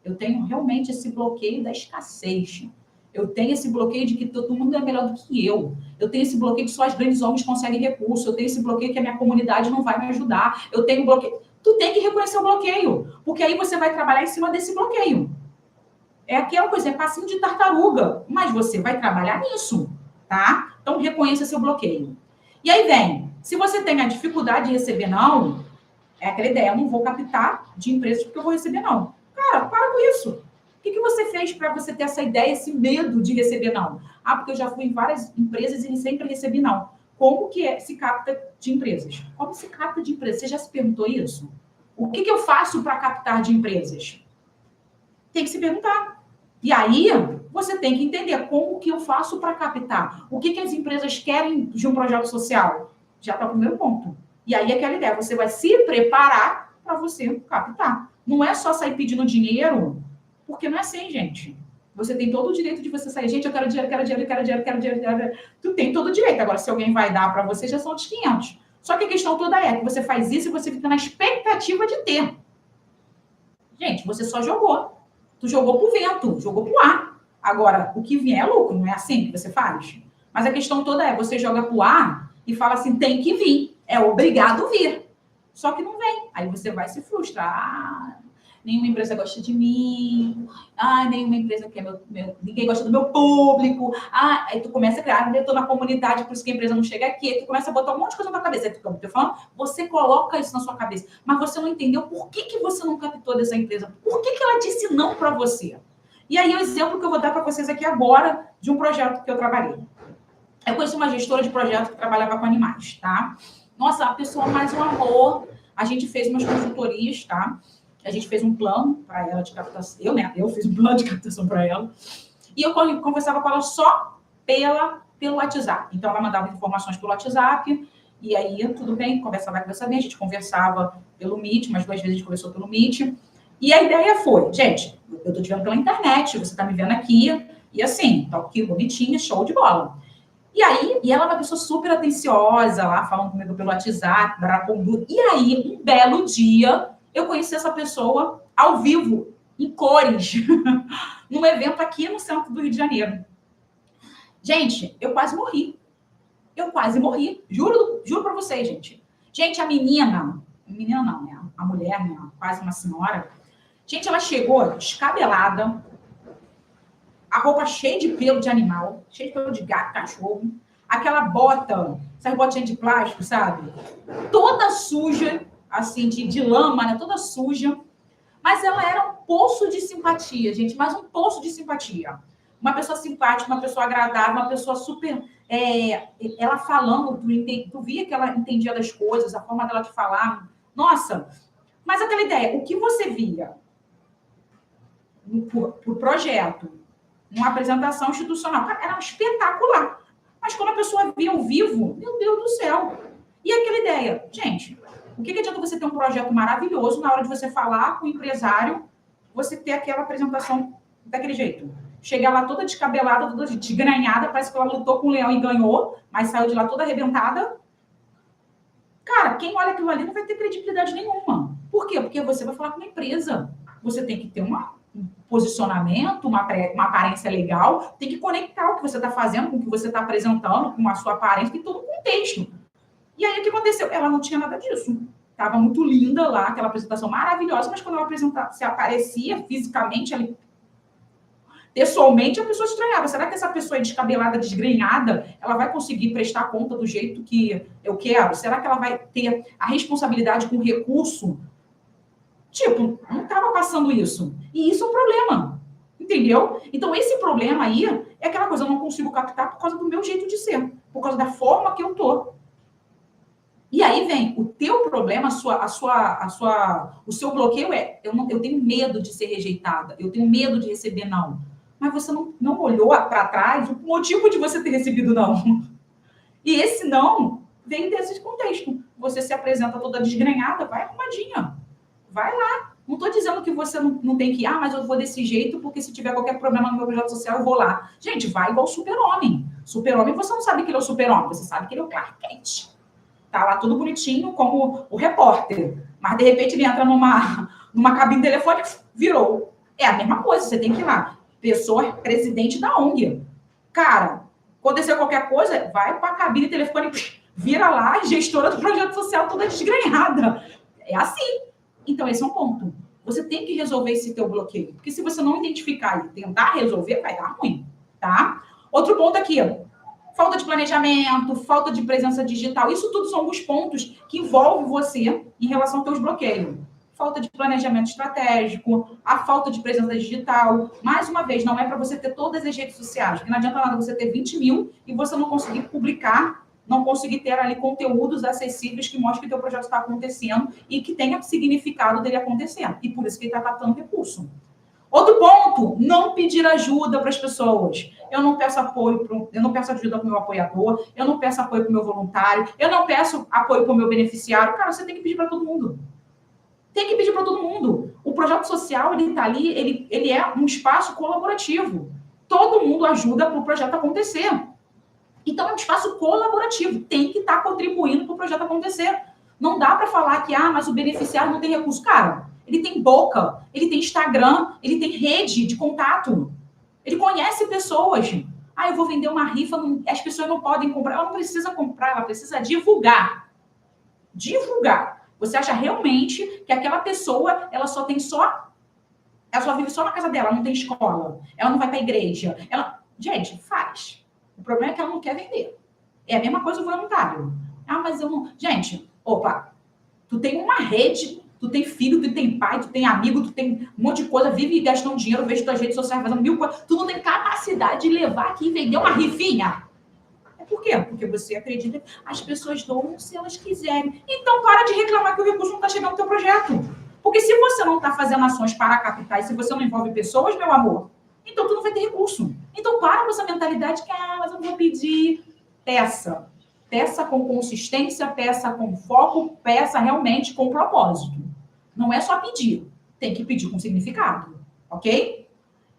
A: Eu tenho realmente esse bloqueio da escassez. Eu tenho esse bloqueio de que todo mundo é melhor do que eu. Eu tenho esse bloqueio que só as grandes ONGs conseguem recurso. Eu tenho esse bloqueio que a minha comunidade não vai me ajudar. Eu tenho bloqueio. Tu tem que reconhecer o bloqueio, porque aí você vai trabalhar em cima desse bloqueio. É aquela coisa, é passinho de tartaruga, mas você vai trabalhar nisso, tá? Então, reconheça seu bloqueio. E aí vem, se você tem a dificuldade de receber não, é aquela ideia, eu não vou captar de empresas porque eu vou receber não. Cara, para com isso. O que você fez para você ter essa ideia, esse medo de receber não? Ah, porque eu já fui em várias empresas e sempre recebi não. Como que se capta de empresas? Como se capta de empresas? Você já se perguntou isso? O que eu faço para captar de empresas? Tem que se perguntar. E aí, você tem que entender como que eu faço para captar. O que as empresas querem de um projeto social? Já está o primeiro ponto. E aí, aquela ideia, você vai se preparar para você captar. Não é só sair pedindo dinheiro, porque não é assim, gente. Você tem todo o direito de você sair. Gente, eu quero dinheiro, quero dinheiro, quero dinheiro, quero dinheiro, quero dinheiro. Tu tem todo o direito. Agora, se alguém vai dar para você, já são os 500. Só que a questão toda é que você faz isso e você fica na expectativa de ter. Gente, você só jogou. Tu jogou pro vento, jogou pro ar. Agora, o que vier é lucro, não é assim que você faz? Mas a questão toda é, você joga pro ar e fala assim, tem que vir. É obrigado vir. Só que não vem. Aí você vai se frustrar. nenhuma empresa gosta de mim, nenhuma empresa quer ninguém gosta do meu público, aí tu começa a criar, eu tô na comunidade, por isso que a empresa não chega aqui, aí tu começa a botar um monte de coisa na tua cabeça, aí tu, tô falando, você coloca isso na sua cabeça, mas você não entendeu por que você não captou dessa empresa, por que ela disse não para você? E aí o exemplo que eu vou dar para vocês aqui agora, de um projeto que eu trabalhei. Eu conheci uma gestora de projeto que trabalhava com animais, tá? Nossa, a pessoa mais um amor. A gente fez umas consultorias, tá? A gente fez um plano para ela de captação. Eu fiz um plano de captação para ela. E eu conversava com ela só pelo WhatsApp. Então, ela mandava informações pelo WhatsApp. E aí, tudo bem, conversava bem. A gente conversava pelo Meet, mas 2 vezes a gente conversou pelo Meet. E a ideia foi, gente, eu tô te vendo pela internet, você tá me vendo aqui. E assim, tá aqui bonitinha, show de bola. E aí, ela é uma pessoa super atenciosa lá, falando comigo pelo WhatsApp, e aí, um belo dia, eu conheci essa pessoa ao vivo, em cores, num evento aqui no centro do Rio de Janeiro. Gente, eu quase morri. Juro pra vocês, gente. Gente, a menina não, né? A mulher, né? Quase uma senhora. Gente, ela chegou descabelada, a roupa cheia de pelo de animal, cheia de pelo de gato, cachorro, aquela bota, essas botinhas de plástico, sabe? Toda suja, assim, de lama, né? Toda suja. Mas ela era um poço de simpatia, gente, mas um poço de simpatia. Uma pessoa simpática, uma pessoa agradável, uma pessoa super... ela falando, tu via que ela entendia das coisas, a forma dela de falar. Nossa, mas aquela ideia, o que você via por projeto, uma apresentação institucional, era espetacular. Mas quando a pessoa via ao vivo, meu Deus do céu. E aquela ideia, gente, o que adianta você ter um projeto maravilhoso na hora de você falar com o empresário, você ter aquela apresentação daquele jeito? Chegar lá toda descabelada, toda desgranhada, parece que ela lutou com o leão e ganhou, mas saiu de lá toda arrebentada. Cara, quem olha aquilo ali não vai ter credibilidade nenhuma. Por quê? Porque você vai falar com uma empresa. Você tem que ter um posicionamento, uma aparência legal, tem que conectar o que você está fazendo com o que você está apresentando, com a sua aparência, tem todo um contexto. E aí, o que aconteceu? Ela não tinha nada disso. Estava muito linda lá, aquela apresentação maravilhosa, mas quando ela se aparecia fisicamente, ali, pessoalmente, a pessoa estranhava. Será que essa pessoa é descabelada, desgrenhada, ela vai conseguir prestar conta do jeito que eu quero? Será que ela vai ter a responsabilidade com o recurso? Tipo, não estava passando isso. E isso é um problema. Entendeu? Então, esse problema aí é aquela coisa, eu não consigo captar por causa do meu jeito de ser, por causa da forma que eu tô. E aí vem o teu problema, o seu bloqueio eu tenho medo de ser rejeitada, eu tenho medo de receber não. Mas você não olhou para trás o motivo de você ter recebido não. E esse não vem desse contexto. Você se apresenta toda desgrenhada, vai arrumadinha. Vai lá. Não estou dizendo que você não tem que ir, mas eu vou desse jeito, porque se tiver qualquer problema no meu projeto social, eu vou lá. Gente, vai igual o super-homem. Super-homem, você não sabe que ele é o super-homem, você sabe que ele é o Clark Kent. Tá lá tudo bonitinho, como o repórter. Mas, de repente, ele entra numa cabine telefônica, virou. É a mesma coisa, você tem que ir lá. Pessoa, presidente da ONG. Cara, aconteceu qualquer coisa, vai para a cabine telefônica, vira lá, gestora do projeto social toda desgrenhada. É assim. Então, esse é um ponto. Você tem que resolver esse teu bloqueio. Porque se você não identificar e tentar resolver, vai dar ruim, tá? Outro ponto aqui, falta de planejamento, falta de presença digital. Isso tudo são alguns pontos que envolvem você em relação aos teus bloqueios. Falta de planejamento estratégico, a falta de presença digital. Mais uma vez, não é para você ter todas as redes sociais. Porque não adianta nada você ter 20 mil e você não conseguir publicar, não conseguir ter ali conteúdos acessíveis que mostrem que o teu projeto está acontecendo e que tenha significado dele acontecendo. E por isso que ele está captando recurso. Outro ponto, não pedir ajuda para as pessoas. Eu não peço apoio, eu não peço ajuda para o meu apoiador, eu não peço apoio para o meu voluntário, eu não peço apoio para o meu beneficiário. Cara, você tem que pedir para todo mundo. Tem que pedir para todo mundo. O projeto social, ele está ali, ele é um espaço colaborativo. Todo mundo ajuda para o projeto acontecer. Então, é um espaço colaborativo. Tem que estar contribuindo para o projeto acontecer. Não dá para falar que, mas o beneficiário não tem recurso. Cara, ele tem boca, ele tem Instagram, ele tem rede de contato. Ele conhece pessoas. Eu vou vender uma rifa, as pessoas não podem comprar. Ela não precisa comprar, ela precisa divulgar. Divulgar. Você acha realmente que aquela pessoa, ela só tem Ela só vive só na casa dela, ela não tem escola, ela não vai para a igreja. Gente, faz. O problema é que ela não quer vender. É a mesma coisa o voluntário. Ah, mas eu não... Gente, opa, tu tem uma rede, tu tem filho, tu tem pai, tu tem amigo, tu tem um monte de coisa, vive gastando dinheiro, vejo tuas redes sociais fazendo 1000 coisas. Tu não tem capacidade de levar aqui e vender uma rifinha. Por quê? Porque você acredita que as pessoas doam se elas quiserem. Então, para de reclamar que o recurso não está chegando no teu projeto. Porque se você não está fazendo ações para captar, e se você não envolve pessoas, meu amor, então tu não vai ter recurso. Então, para com essa mentalidade que, mas eu não vou pedir. Peça. Peça com consistência, peça com foco, peça realmente com propósito. Não é só pedir. Tem que pedir com significado. Ok?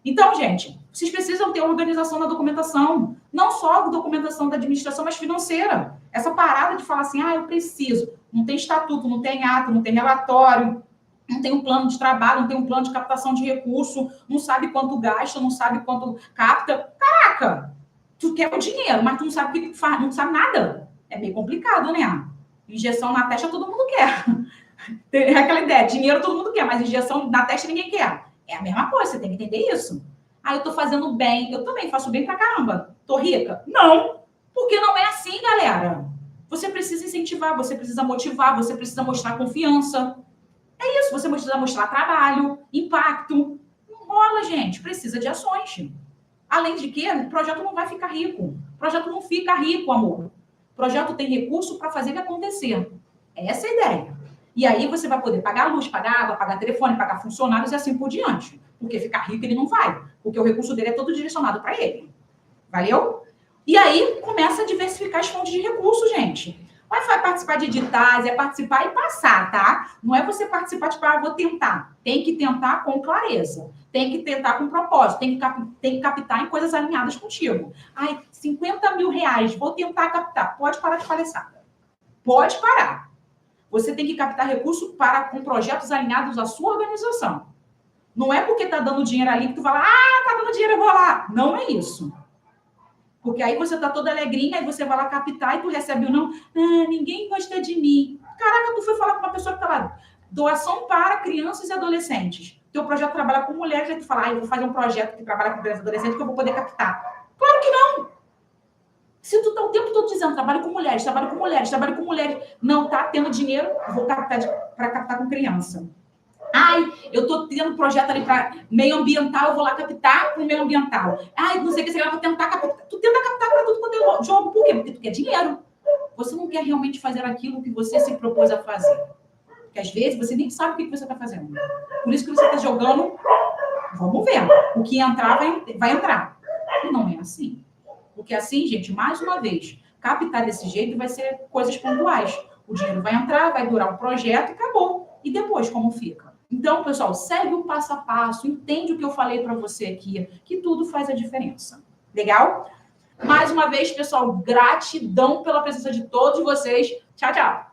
A: Então, gente, vocês precisam ter organização na documentação. Não só a documentação da administração, mas financeira. Essa parada de falar assim, eu preciso. Não tem estatuto, não tem ato, não tem relatório, não tem um plano de trabalho, não tem um plano de captação de recurso, não sabe quanto gasta, não sabe quanto capta. Caraca! Tu quer o dinheiro, mas tu não sabe o que tu faz, não sabe nada. É meio complicado, né? Injeção na testa todo mundo quer. Tem aquela ideia, dinheiro todo mundo quer, mas injeção na testa ninguém quer. É a mesma coisa, você tem que entender isso. Eu tô fazendo bem, eu também faço bem pra caramba. Tô rica? Não, porque não é assim, galera. Você precisa incentivar, você precisa motivar, você precisa mostrar confiança. É isso, você precisa mostrar trabalho, impacto. Não rola, gente, precisa de ações. Além de que, o projeto não vai ficar rico. O projeto não fica rico, amor. O projeto tem recurso para fazer ele acontecer. Essa é a ideia. E aí você vai poder pagar luz, pagar água, pagar telefone, pagar funcionários e assim por diante. Porque ficar rico ele não vai. Porque o recurso dele é todo direcionado para ele. Valeu? E aí começa a diversificar as fontes de recursos, gente. Vai participar de editais, é participar e passar, tá? Não é você participar, tipo, vou tentar. Tem que tentar com clareza. Tem que tentar com propósito. Tem que captar em coisas alinhadas contigo. 50 mil reais, vou tentar captar. Pode parar de palhaçada. Pode parar. Você tem que captar recurso com projetos alinhados à sua organização. Não é porque tá dando dinheiro ali que tu vai lá, tá dando dinheiro, eu vou lá. Não é isso. Porque aí você tá toda alegrinha, aí você vai lá captar e tu recebe o não. Ninguém gosta de mim. Caraca, tu foi falar com uma pessoa que tá lá. Doação para crianças e adolescentes. Teu projeto trabalha com mulheres, aí tu fala, eu vou fazer um projeto que trabalha com crianças e adolescentes que eu vou poder captar. Claro que não. Se tu tá o tempo todo dizendo, trabalho com mulheres, não tá tendo dinheiro, vou captar para captar com criança. Eu tô tendo projeto ali para meio ambiental, eu vou lá captar para o meio ambiental. Não sei o que, eu vou tentar captar. Tu tenta captar para tudo quanto é jogo. Por quê? Porque tu quer dinheiro. Você não quer realmente fazer aquilo que você se propôs a fazer. Porque às vezes você nem sabe o que você está fazendo. Por isso que você está jogando, vamos ver. O que entrar, vai entrar. E não é assim. Porque assim, gente, mais uma vez, captar desse jeito vai ser coisas pontuais. O dinheiro vai entrar, vai durar um projeto e acabou. E depois, como fica? Então, pessoal, segue o passo a passo, entende o que eu falei para você aqui, que tudo faz a diferença. Legal? Mais uma vez, pessoal, gratidão pela presença de todos vocês. Tchau, tchau!